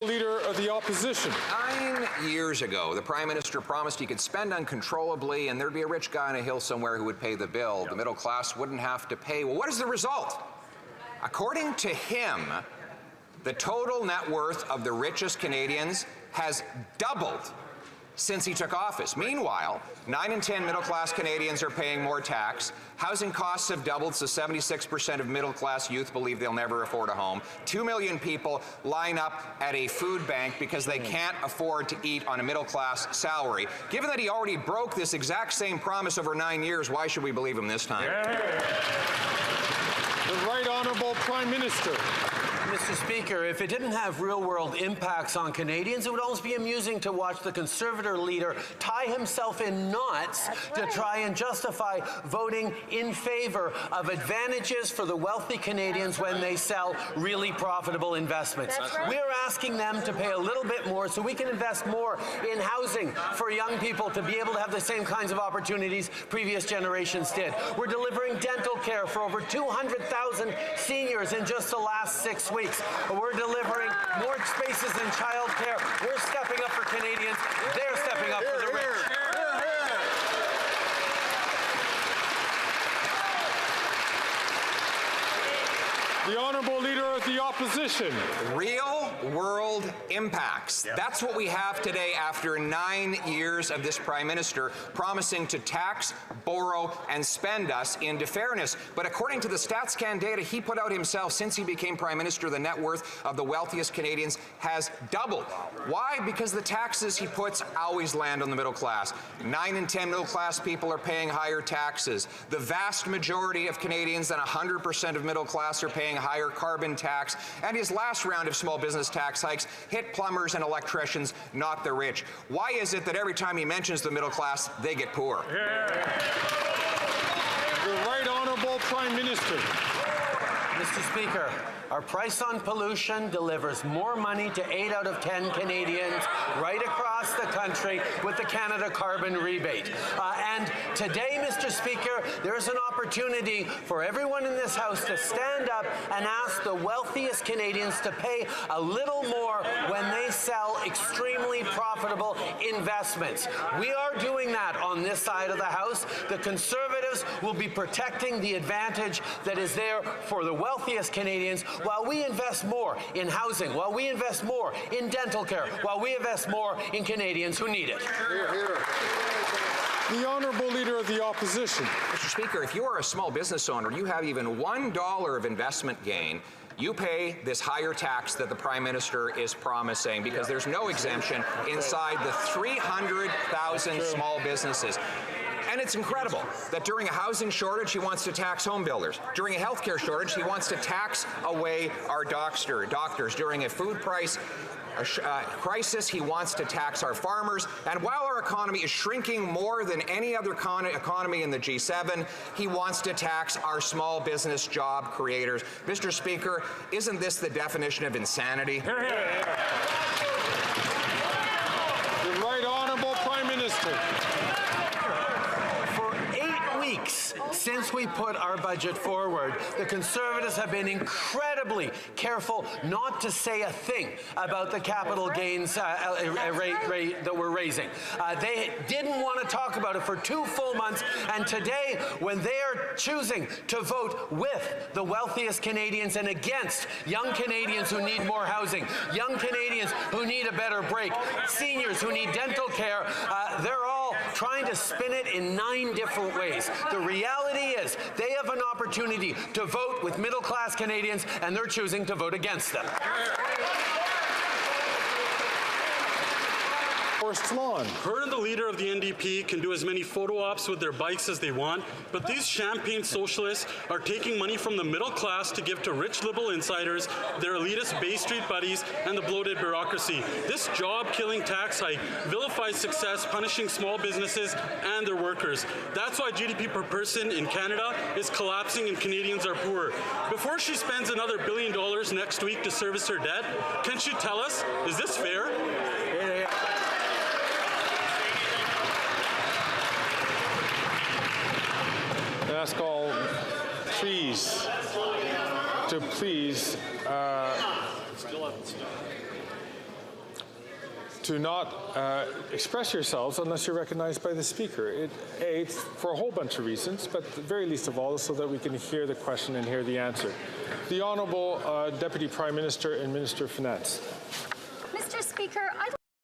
Leader of the Opposition. 9 years ago, the Prime Minister promised he could spend uncontrollably and there'd be a rich guy on a hill somewhere who would pay the bill. The middle class wouldn't have to pay. Well, what is the result? According to him, the total net worth of the richest Canadians has doubled since he took office. Meanwhile, 9 in 10 middle-class Canadians are paying more tax. Housing costs have doubled, so 76% of middle-class youth believe they'll never afford a home. 2 million people line up at a food bank because they can't afford to eat on a middle-class salary. Given that he already broke this exact same promise over 9 years, why should we believe him this time? Yeah. The Right Honourable Prime Minister. Mr. Speaker, if it didn't have real-world impacts on Canadians, it would almost be amusing to watch the Conservative leader tie himself in knots to try and justify voting in favour of advantages for the wealthy Canadians when they sell really profitable investments. We're asking them to pay a little bit more so we can invest more in housing for young people to be able to have the same kinds of opportunities previous generations did. We're delivering dental care for over 200,000 seniors in just the last 6 weeks. We're delivering more spaces in child care. We're stepping up for Canadians. They're stepping up for the rich. The Honourable Leader of the Opposition. Real-world impacts. That's what we have today after 9 years of this Prime Minister promising to tax, borrow, and spend us into fairness. But according to the StatsCan data he put out himself since he became Prime Minister, the net worth of the wealthiest Canadians has doubled. Why? Because the taxes he puts always land on the middle class. 9 in 10 middle-class people are paying higher taxes. The vast majority of Canadians, and 100% of middle class, are paying higher carbon tax, and his last round of small business tax hikes hit plumbers and electricians, not the rich. Why is it that every time he mentions the middle class, they get poor? Yeah. The Right Honourable Prime Minister. Mr. Speaker, our price on pollution delivers more money to 8 out of 10 Canadians right across the country with the Canada Carbon Rebate. And today, Mr. Speaker, there's an opportunity for everyone in this House to stand up and ask the wealthiest Canadians to pay a little more when they sell extremely profitable investments. We are doing that on this side of the House. The Conservatives will be protecting the advantage that is there for the wealthiest Canadians while we invest more in housing, while we invest more in dental care, while we invest more in Canadians who need it. Hear, hear. The Honourable Leader of the Opposition. Mr. Speaker, if you are a small business owner, you have even $1 of investment gain, you pay this higher tax that the Prime Minister is promising because there's no exemption inside the 300,000 small businesses. And it's incredible that during a housing shortage, he wants to tax home builders. During a healthcare shortage, he wants to tax away our doctors. During a food price crisis, he wants to tax our farmers. And while our economy is shrinking more than any other economy in the G7, he wants to tax our small business job creators. Mr. Speaker, isn't this the definition of insanity? The Right Honourable Prime Minister. Since we put our budget forward, the Conservatives have been incredibly careful not to say a thing about the capital gains rate that we're raising. They didn't want to talk about it for 2 full months, and today, when they are choosing to vote with the wealthiest Canadians and against young Canadians who need more housing, young Canadians who need a better break, seniors who need dental care, they're all trying to spin it in 9 different ways. The reality is they have an opportunity to vote with middle-class Canadians, and they're choosing to vote against them. Her and the leader of the NDP can do as many photo ops with their bikes as they want, but these champagne socialists are taking money from the middle class to give to rich liberal insiders, their elitist Bay Street buddies, and the bloated bureaucracy. This job-killing tax hike vilifies success, punishing small businesses and their workers. That's why GDP per person in Canada is collapsing and Canadians are poor. Before she spends another $1 billion next week to service her debt, can she tell us, is this fair? Ask all trees to please to not express yourselves unless you're recognized by the Speaker. It's for a whole bunch of reasons, but the very least of all is so that we can hear the question and hear the answer. The Honourable Deputy Prime Minister and Minister of Finance. Mr. Speaker, I